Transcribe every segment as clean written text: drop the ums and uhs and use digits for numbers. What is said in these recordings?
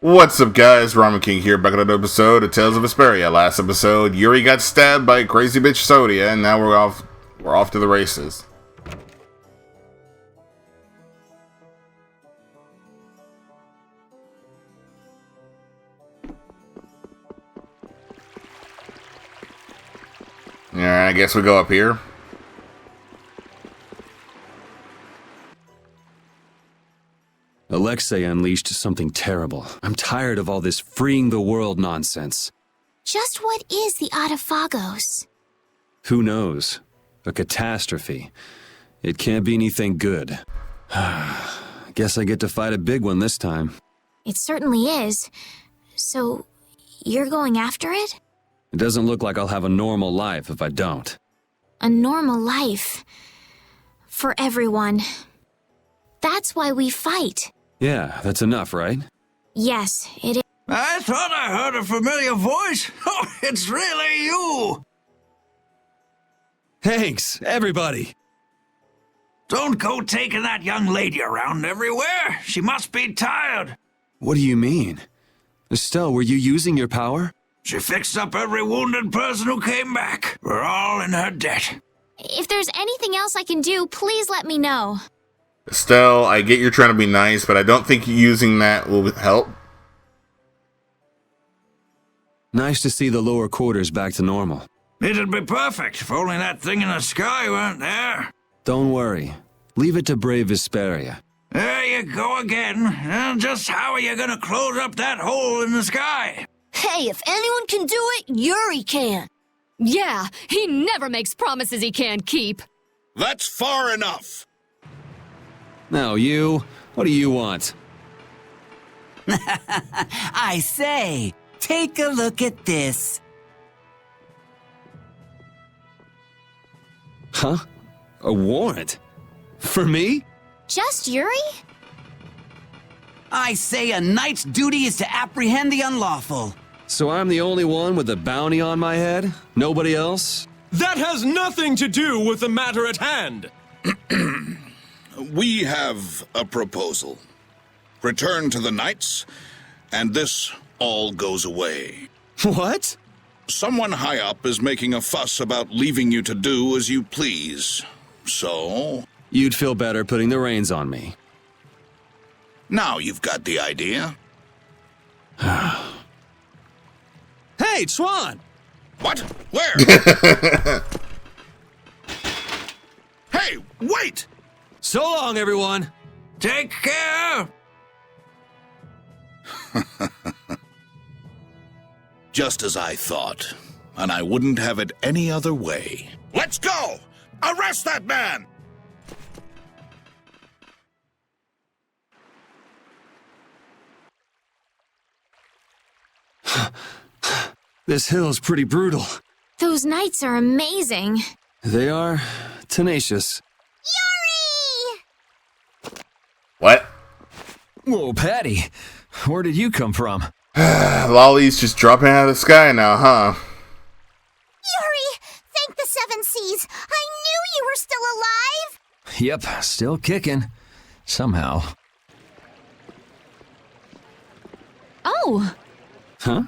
What's up, guys? Ramen King here, back on another episode of Tales of Vesperia. Last episode, Yuri got stabbed by crazy bitch Sodia, and now we're off to the races. Alright, I guess we go up here. Alexei unleashed something terrible. I'm tired of all this freeing the world nonsense. Just what is the Autophagos? Who knows? A catastrophe. It can't be anything good. Guess I get to fight a big one this time. It certainly is. So, you're going after it? It doesn't look like I'll have a normal life if I don't. A normal life. For everyone. That's why we fight. Yeah, that's enough, right? Yes, it is. I thought I heard a familiar voice. Oh, it's really you! Thanks, everybody! Don't go taking that young lady around everywhere. She must be tired. What do you mean? Estelle, were you using your power? She fixed up every wounded person who came back. We're all in her debt. If there's anything else I can do, please let me know. Estelle, I get you're trying to be nice, but I don't think using that will help. Nice to see the lower quarters back to normal. It'd be perfect if only that thing in the sky weren't there. Don't worry. Leave it to brave Vesperia. There you go again. And just how are you gonna close up that hole in the sky? Hey, if anyone can do it, Yuri can. Yeah, he never makes promises he can't keep. That's far enough. Now you, what do you want? I say, take a look at this. Huh? A warrant? For me? Just Yuri? I say a knight's duty is to apprehend the unlawful. So I'm the only one with a bounty on my head? Nobody else? That has nothing to do with the matter at hand! We have a proposal. Return to the knights, and this all goes away. What? Someone high up is making a fuss about leaving you to do as you please. So, You'd feel better putting the reins on me. now you've got the idea. Hey, Chuan! What? Where? Hey, wait! So long, everyone! Take care! Just as I thought, and I wouldn't have it any other way. Let's go! Arrest that man! This hill's pretty brutal. Those knights are amazing. They are tenacious. Yuri! What? Whoa, Patty. Where did you come from? Lolly's just dropping out of the sky now, huh? Yuri! Thank the Seven Seas! I knew you were still alive! Yep, still kicking. Somehow. Oh! Huh?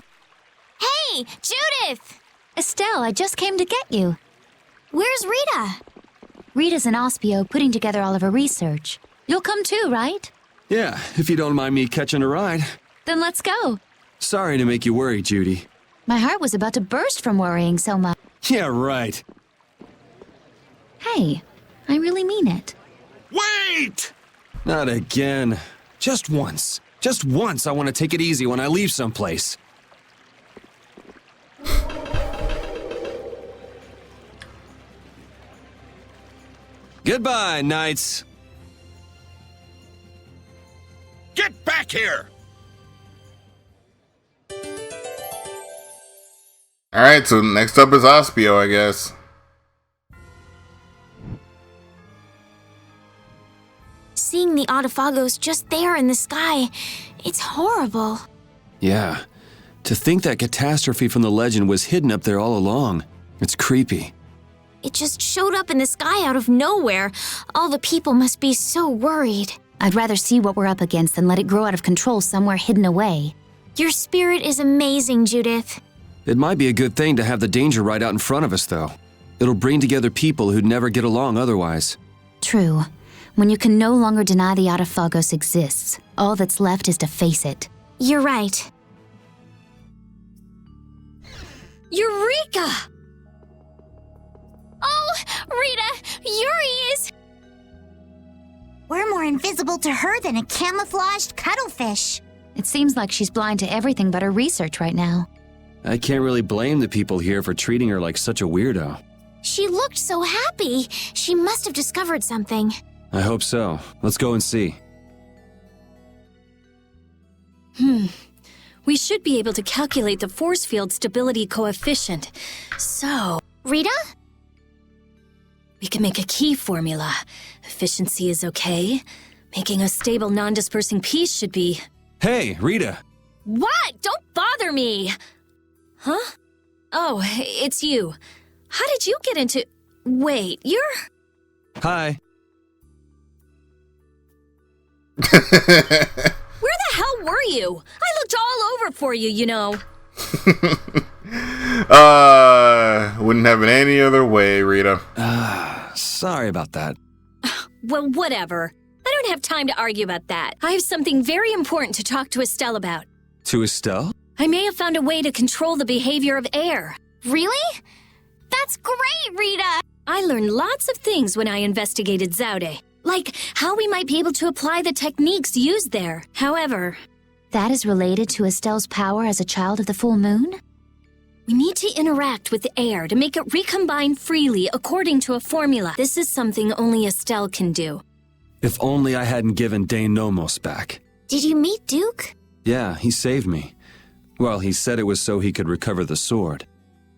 Hey, Judith! Estelle, I just came to get you. Where's Rita? Rita's in Ospio putting together all of her research. You'll come too, right? Yeah, if you don't mind me catching a ride. Then let's go. Sorry to make you worry, Judy. My heart was about to burst from worrying so much. Yeah, right. Hey, I really mean it. Wait! Not again. Just once. Just once I want to take it easy when I leave someplace. Goodbye, knights. Get back here! Alright, so next up is Ospio, I guess. Seeing the Autophagos just there in the sky, it's horrible. Yeah. To think that catastrophe from the legend was hidden up there all along. It's creepy. It just showed up in the sky out of nowhere. All the people must be so worried. I'd rather see what we're up against than let it grow out of control somewhere hidden away. Your spirit is amazing, Judith. It might be a good thing to have the danger right out in front of us, though. It'll bring together people who'd never get along otherwise. True. When you can no longer deny the Autophagos exists, all that's left is to face it. You're right. Eureka! Oh, Rita, Yuri is... We're more invisible to her than a camouflaged cuttlefish. It seems like she's blind to everything but her research right now. I can't really blame the people here for treating her like such a weirdo. She looked so happy. She must have discovered something. I hope so. Let's go and see. We should be able to calculate the force field stability coefficient. So, Rita? we can make a key formula. Efficiency is okay. Making a stable, non-dispersing piece should be... Hey, Rita! What? Don't bother me! Huh? Oh, it's you. How did you get into... Wait, you're... Hi. Where the hell were you? I looked all over for you, you know. Wouldn't have it any other way, Rita. Sorry about that. Well, whatever. I don't have time to argue about that. I have something very important to talk to Estelle about. To Estelle? I may have found a way to control the behavior of air. Really? That's great, Rita! I learned lots of things when I investigated Zaude, like how we might be able to apply the techniques used there. However, That is related to Estelle's power as a child of the full moon? we need to interact with the air to make it recombine freely according to a formula. This is something only Estelle can do. If only I hadn't given Dane Nomos back. Did you meet Duke? Yeah, he saved me. Well, he said it was so he could recover the sword.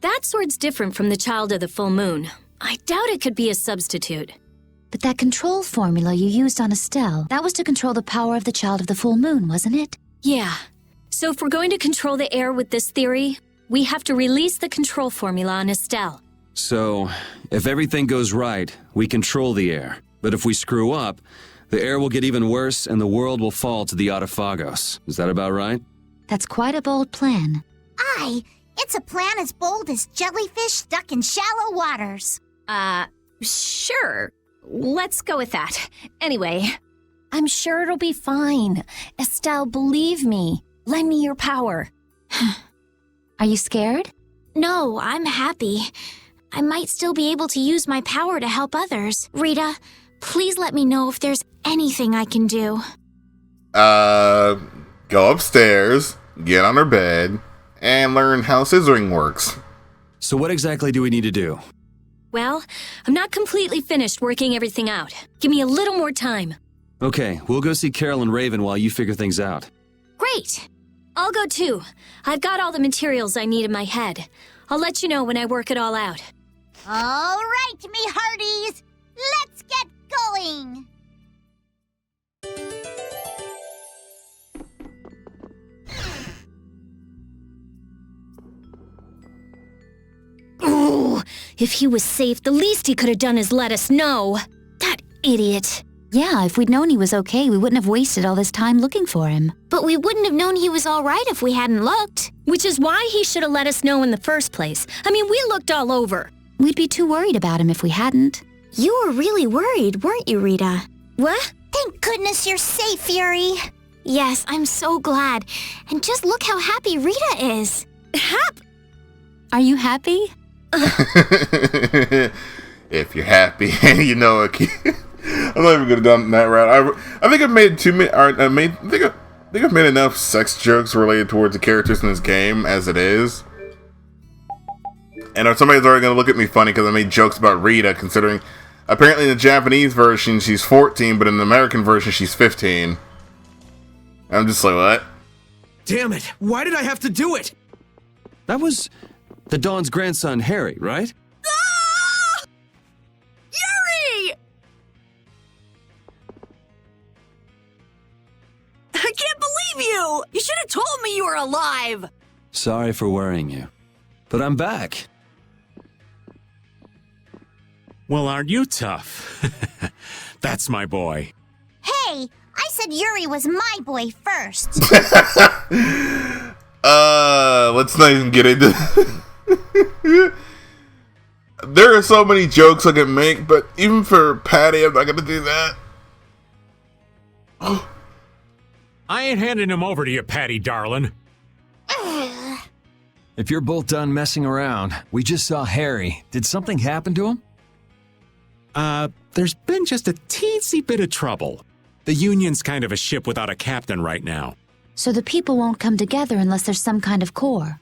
That sword's different from the Child of the Full Moon. I doubt it could be a substitute. But that control formula you used on Estelle, that was to control the power of the child of the full moon, wasn't it? Yeah. So if we're going to control the air with this theory, we have to release the control formula on Estelle. So, if everything goes right, we control the air. But if we screw up, the air will get even worse and the world will fall to the Autophagos. Is that about right? That's quite a bold plan. Aye, it's a plan as bold as jellyfish stuck in shallow waters. Sure. Let's go with that. Anyway, I'm sure it'll be fine. Estelle, believe me. Lend me your power. Are you scared? No, I'm happy. I might still be able to use my power to help others. Rita, please let me know if there's anything I can do. Go upstairs, get on her bed, and learn how scissoring works. So what exactly do we need to do? Well, I'm not completely finished working everything out. Give me a little more time. Okay, we'll go see Carol and Raven while you figure things out. Great! I'll go too. I've got all the materials I need in my head. I'll let you know when I work it all out. All right, me hearties, let's get going! Ooh, if he was safe, the least he could have done is let us know. That idiot. Yeah, if we'd known he was okay, we wouldn't have wasted all this time looking for him. But we wouldn't have known he was all right if we hadn't looked. Which is why he should have let us know in the first place. I mean, we looked all over. We'd be too worried about him if we hadn't. You were really worried, weren't you, Rita? What? Thank goodness you're safe, Fury. Yes, I'm so glad. And just look how happy Rita is. Are you happy? If you're happy, you know it. I'm not even gonna down that route. I think I've made too many. I think I've made enough sex jokes related towards the characters in this game as it is. And if somebody's already gonna look at me funny because I made jokes about Rita, considering apparently in the Japanese version she's 14, but in the American version she's 15. I'm just like, what? Damn it! Why did I have to do it? That was the Dawn's grandson, Harry, right? Yuri! I can't believe you! You should have told me you were alive! Sorry for worrying you. But I'm back. Well, aren't you tough? That's my boy. Hey, I said Yuri was my boy first. let's not even get into. There are so many jokes I can make, but even for Patty, I'm not gonna do that. I ain't handing him over to you, Patty, darling. If you're both done messing around, we just saw Harry. Did something happen to him? There's been just a teensy bit of trouble. The Union's kind of a ship without a captain right now. So the people won't come together unless there's some kind of core.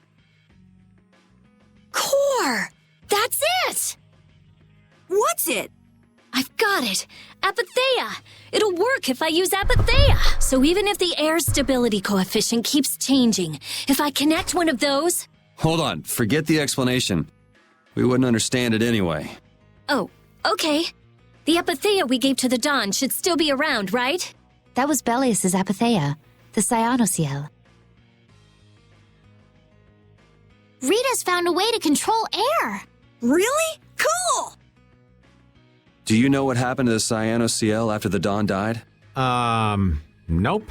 Core! That's it! What's it? I've got it! Apatheia! It'll work if I use Apatheia! So even if the air stability coefficient keeps changing, if I connect one of those... Hold on, forget the explanation. We wouldn't understand it anyway. Oh, okay. The Apatheia we gave to the Dawn should still be around, right? That was Belius's Apatheia, the Cyanociel. Rita's found a way to control air. Really? Cool! Do you know what happened to the Cyanociel after the Dawn died? Nope.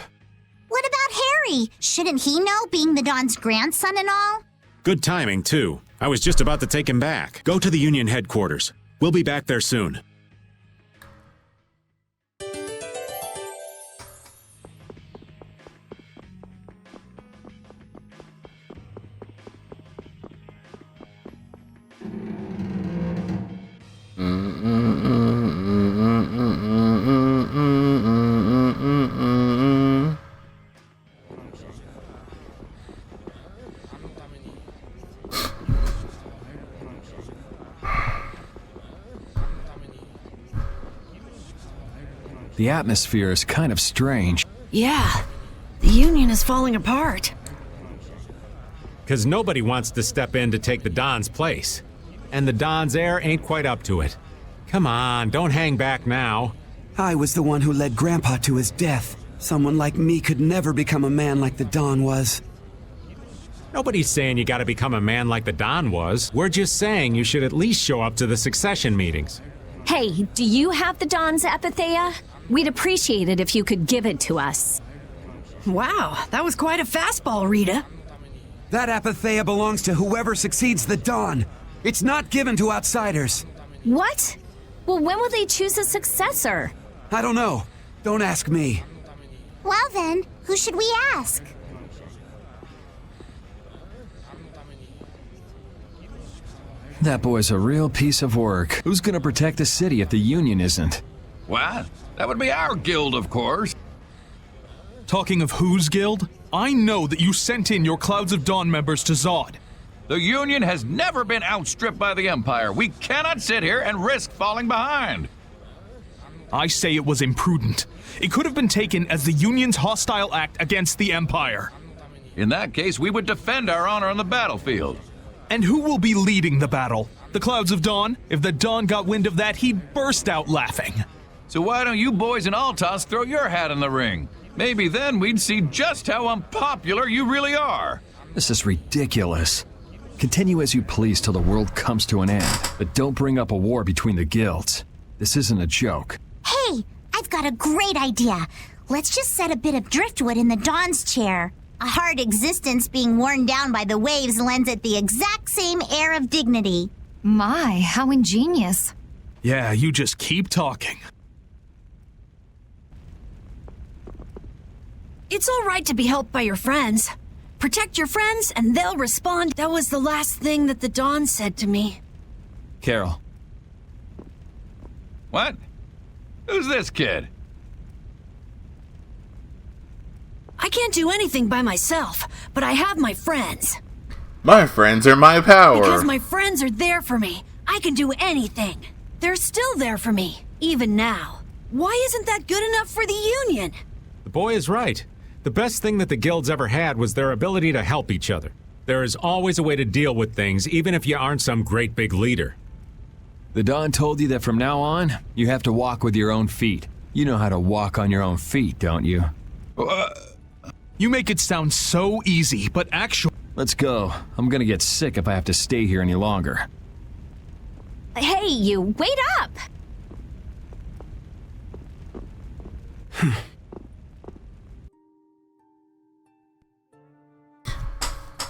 What about Harry? Shouldn't he know, being the Dawn's grandson and all? Good timing, too. I was just about to take him back. Go to the Union headquarters. We'll be back there soon. The atmosphere is kind of strange. Yeah, the Union is falling apart. Because nobody wants to step in to take the Don's place. And the Don's heir ain't quite up to it. Come on, don't hang back now. I was the one who led Grandpa to his death. Someone like me could never become a man like the Don was. Nobody's saying you gotta become a man like the Don was. We're just saying you should at least show up to the succession meetings. Hey, do you have the Dawn's Apatheia? We'd appreciate it if you could give it to us. Wow, that was quite a fastball, Rita. That Apatheia belongs to whoever succeeds the Don. It's not given to outsiders. What? Well, when will they choose a successor? I don't know. Don't ask me. Well then, who should we ask? That boy's a real piece of work. Who's gonna protect the city if the Union isn't? What? That would be our guild, of course. Talking of whose guild? I know that you sent in your Clouds of Dawn members to Zod. The Union has never been outstripped by the Empire. We cannot sit here and risk falling behind. I say it was imprudent. It could have been taken as the Union's hostile act against the Empire. In that case, we would defend our honor on the battlefield. And who will be leading the battle? The Clouds of Dawn? If the Dawn got wind of that, he'd burst out laughing. So why don't you boys in Altos throw your hat in the ring? Maybe then we'd see just how unpopular you really are. This is ridiculous. Continue as you please till the world comes to an end, but don't bring up a war between the guilds. This isn't a joke. Hey, I've got a great idea. Let's just set a bit of driftwood in the Dawn's chair. A hard existence being worn down by the waves lends it the exact same air of dignity. My, how ingenious. Yeah, you just keep talking. It's all right to be helped by your friends. Protect your friends and they'll respond. That was the last thing that the Dawn said to me. Carol. What? Who's this kid? I can't do anything by myself, but I have my friends. My friends are my power. Because my friends are there for me. I can do anything. They're still there for me, even now. Why isn't that good enough for the Union? The boy is right. The best thing that the guilds ever had was their ability to help each other. There is always a way to deal with things, even if you aren't some great big leader. The Dawn told you that from now on, you have to walk with your own feet. You know how to walk on your own feet, don't you? You make it sound so easy, but actually... Let's go. I'm gonna get sick if I have to stay here any longer. Hey, you, wait up!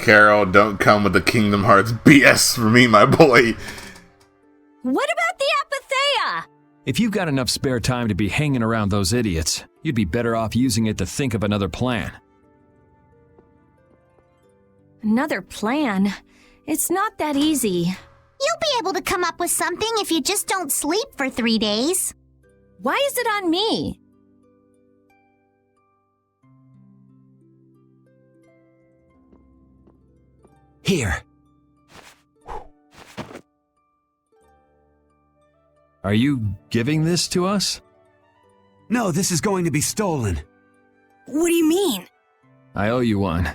Carol, don't come with the Kingdom Hearts BS for me, my boy. What about the Apatheia? If you've got enough spare time to be hanging around those idiots, you'd be better off using it to think of another plan. Another plan? It's not that easy. You'll be able to come up with something if you just don't sleep for 3 days. Why is it on me? Here. Are you giving this to us? No, this is going to be stolen. What do you mean? I owe you one.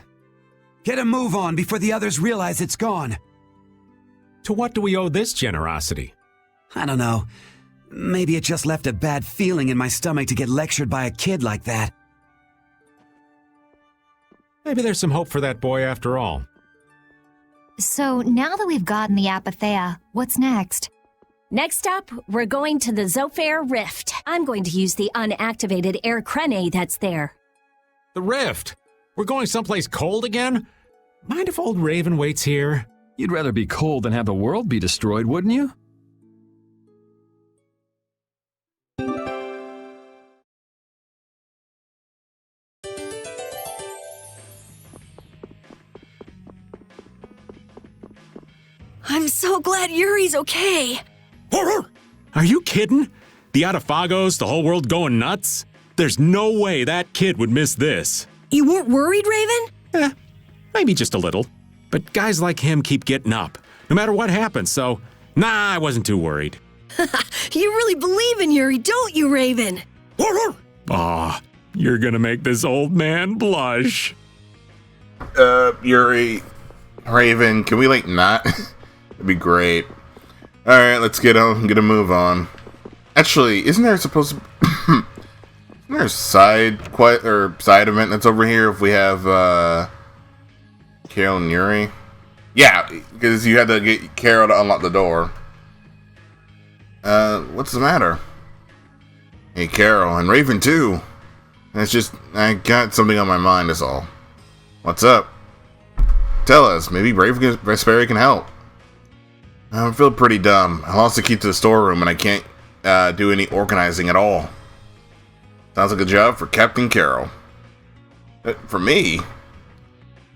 Get a move on before the others realize it's gone. To what do we owe this generosity? I don't know. Maybe it just left a bad feeling in my stomach to get lectured by a kid like that. Maybe there's some hope for that boy after all. So, now that we've gotten the Apatheia, what's next? Next up, we're going to the Zofair Rift. I'm going to use the unactivated air crene that's there. The Rift? We're going someplace cold again? Mind if old Raven waits here? You'd rather be cold than have the world be destroyed, wouldn't you? I'm so glad Yuri's okay. Are you kidding? The Autophagos, the whole world going nuts? There's no way that kid would miss this. You weren't worried, Raven? Maybe just a little. But guys like him keep getting up, no matter what happens, so nah, I wasn't too worried. You really believe in Yuri, don't you, Raven? Aw, you're gonna make this old man blush. Yuri, Raven, can we not? That'd be great. Alright, let's get a move on. Actually, isn't there supposed to isn't there a side event that's over here if we have Carol and Yuri? Yeah, because you had to get Carol to unlock the door. What's the matter? Hey, Carol, and Raven too. It's just, I got something on my mind, is all. What's up? Tell us, maybe Vesperia can help. I feel pretty dumb. I lost the key to the storeroom and I can't do any organizing at all. Sounds like a job for Captain Carol. For me?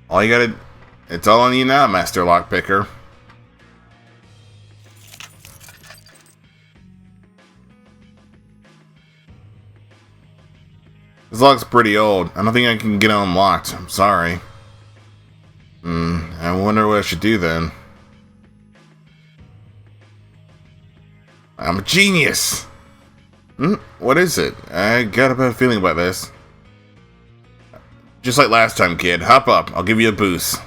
It's all on you now, Master Lockpicker. This lock's pretty old. I don't think I can get it unlocked. I'm sorry. I wonder what I should do then. I'm a genius! What is it? I got a bad feeling about this. Just like last time, kid. Hop up. I'll give you a boost.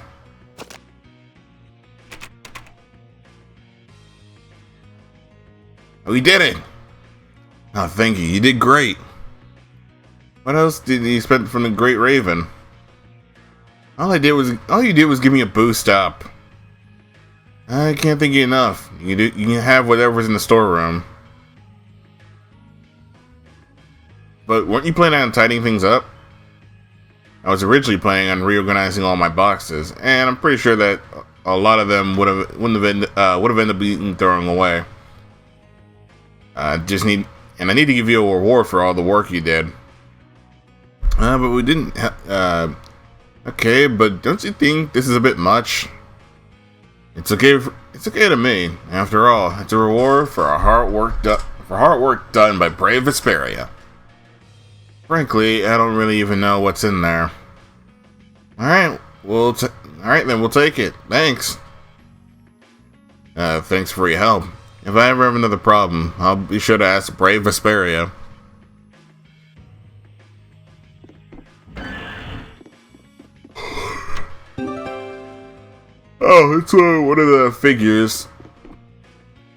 Oh, you did it! Oh, thank you. You did great. What else did you expect from the Great Raven? All you did was give me a boost up. I can't thank you enough. You can have whatever's in the storeroom. But weren't you planning on tidying things up? I was originally planning on reorganizing all my boxes, and I'm pretty sure that a lot of them would have ended up being thrown away. I need to give you a reward for all the work you did. But we didn't. Okay, but don't you think this is a bit much? It's okay. It's okay to me. After all, it's a reward for our hard work done by brave Vesperia. Frankly, I don't really even know what's in there. All right, we'll take it. Thanks. Thanks for your help. If I ever have another problem, I'll be sure to ask brave Vesperia. Oh, it's one of the figures.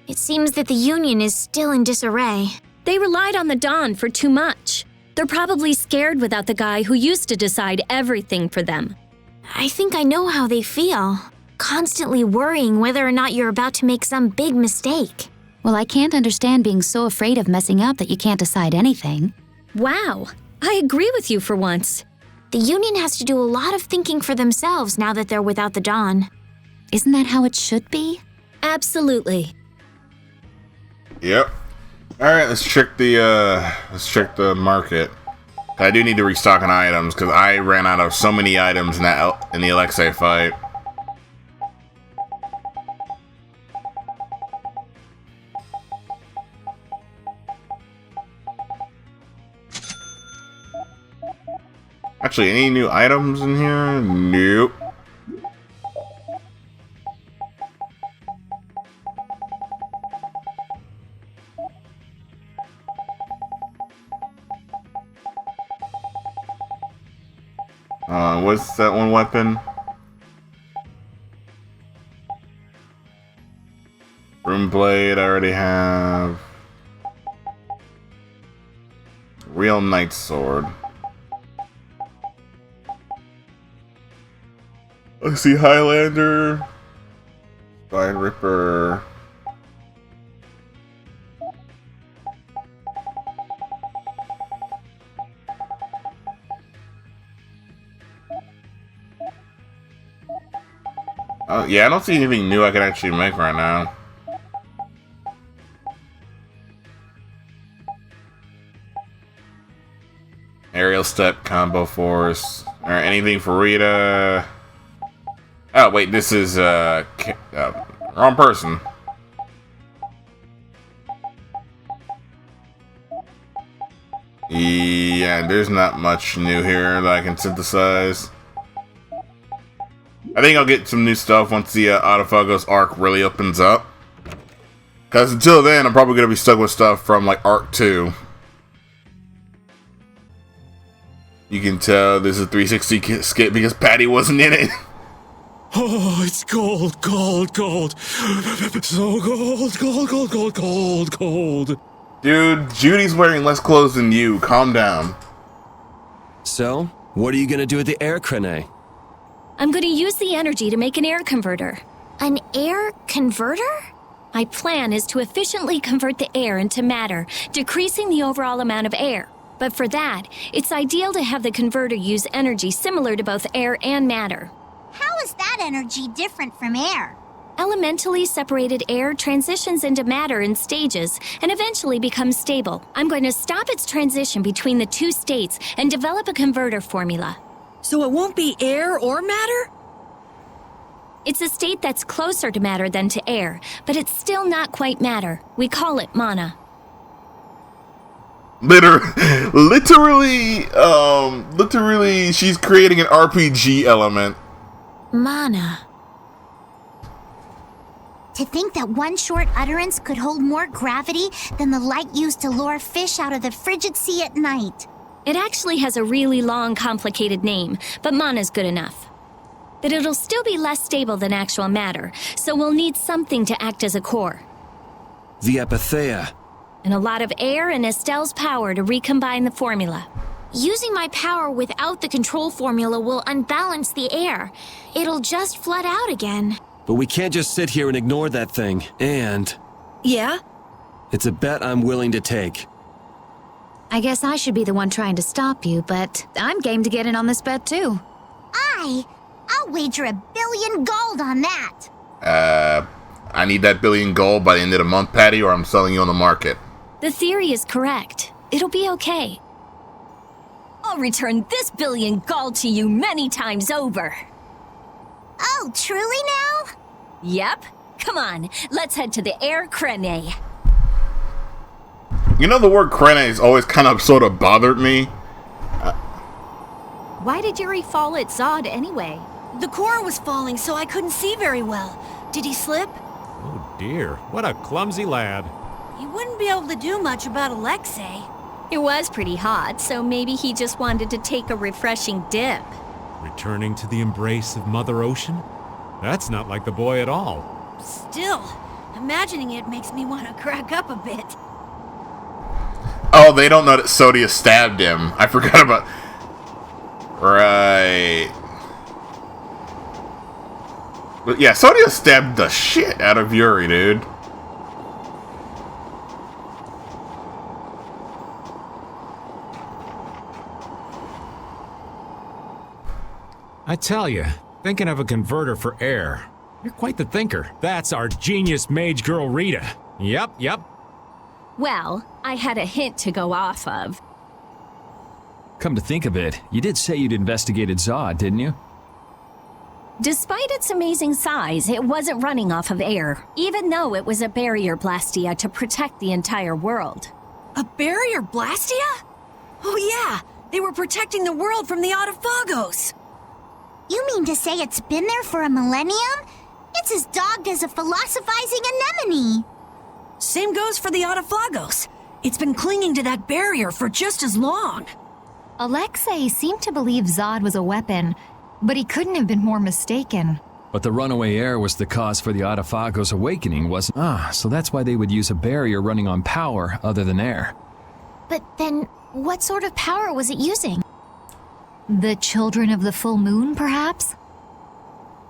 It seems that the Union is still in disarray. They relied on the Dawn for too much. They're probably scared without the guy who used to decide everything for them. I think I know how they feel. Constantly worrying whether or not you're about to make some big mistake. Well, I can't understand being so afraid of messing up that you can't decide anything. Wow, I agree with you for once. The Union has to do a lot of thinking for themselves now that they're without the Dawn. Isn't that how it should be? Absolutely. Yep. Alright, let's check the market. I do need to restock on items, because I ran out of so many items in the Alexei fight. Actually, any new items in here? Nope. What's that one weapon? Room blade, I already have. Real knight sword. Let's see, Highlander. Spine Ripper. Yeah, I don't see anything new I can actually make right now. Aerial step, combo force, or anything for Rita. Oh wait, this is wrong person. Yeah, there's not much new here that I can synthesize. I think I'll get some new stuff once the Autophagos arc really opens up. Because until then, I'm probably going to be stuck with stuff from like Arc 2. You can tell this is a 360 skip because Patty wasn't in it. Oh, it's cold, cold, cold. So cold, cold, cold, cold, cold, cold. Dude, Judy's wearing less clothes than you. Calm down. So, what are you going to do with the air crane? I'm going to use the energy to make an air converter. An air converter? My plan is to efficiently convert the air into matter, decreasing the overall amount of air. But for that, it's ideal to have the converter use energy similar to both air and matter. How is that energy different from air? Elementally separated air transitions into matter in stages and eventually becomes stable. I'm going to stop its transition between the two states and develop a converter formula. So it won't be air or matter? It's a state that's closer to matter than to air, but it's still not quite matter. We call it mana. Literally, she's creating an RPG element. Mana. To think that one short utterance could hold more gravity than the light used to lure fish out of the frigid sea at night. It actually has a really long, complicated name, but mana's good enough. But it'll still be less stable than actual matter, so we'll need something to act as a core. The Epitheia. And a lot of air and Estelle's power to recombine the formula. Using my power without the control formula will unbalance the air. It'll just flood out again. But we can't just sit here and ignore that thing. And... Yeah? It's a bet I'm willing to take. I guess I should be the one trying to stop you, but I'm game to get in on this bet too. I'll wager $1 billion gold on that. I need that $1 billion gold by the end of the month, Patty, or I'm selling you on the market. The theory is correct. It'll be okay. I'll return this $1 billion gold to you many times over. Oh, truly now? Yep. Come on, let's head to the air crane. You know, the word crane has always kind of sort of bothered me. Why did Yuri fall at Zod anyway? The core was falling, so I couldn't see very well. Did he slip? Oh dear, what a clumsy lad. He wouldn't be able to do much about Alexei. It was pretty hot, so maybe he just wanted to take a refreshing dip. Returning to the embrace of Mother Ocean? That's not like the boy at all. Still, imagining it makes me want to crack up a bit. Oh, they don't know that Sodia stabbed him. I forgot about... Right. But yeah, Sodia stabbed the shit out of Yuri, dude. I tell you, thinking of a converter for air. You're quite the thinker. That's our genius mage girl Rita. Yep. Well, I had a hint to go off of. Come to think of it, you did say you'd investigated Zod, didn't you? Despite its amazing size, it wasn't running off of air, even though it was a barrier blastia to protect the entire world. A barrier blastia? Oh yeah, they were protecting the world from the Autophagos. You mean to say it's been there for a millennium? It's as dogged as a philosophizing anemone. Same goes for the Autophagos. It's been clinging to that barrier for just as long. Alexei seemed to believe Zod was a weapon, but he couldn't have been more mistaken. But the runaway air was the cause for the Autophagos' awakening, wasn't it? So that's why they would use a barrier running on power other than air. But then, what sort of power was it using? The children of the full moon, perhaps?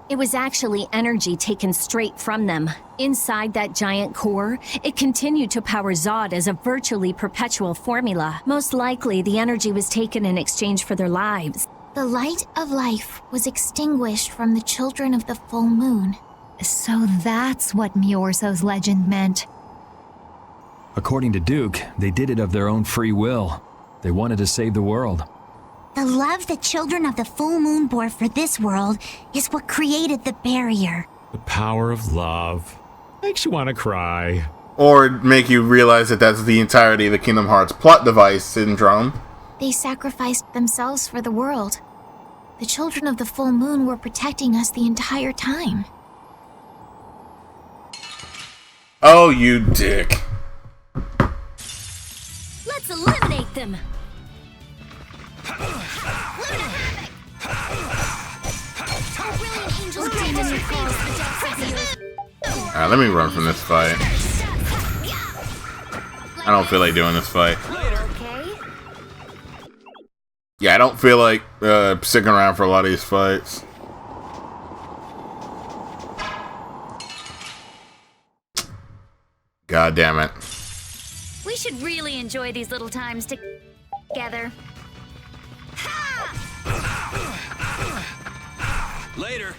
It was actually energy taken straight from them. Inside that giant core, it continued to power Zod as a virtually perpetual formula. Most likely, the energy was taken in exchange for their lives. The light of life was extinguished from the children of the full moon. So that's what Miorso's legend meant. According to Duke, they did it of their own free will. They wanted to save the world. The love the children of the full moon bore for this world is what created the barrier. The power of love. Makes you want to cry. Or make you realize that that's the entirety of the Kingdom Hearts plot device syndrome. They sacrificed themselves for the world. The children of the full moon were protecting us the entire time. Oh, you dick. Let's eliminate them! Alright, let me run from this fight. I don't feel like doing this fight. Yeah, I don't feel like sticking around for a lot of these fights. God damn it. We should really enjoy these little times together. Later.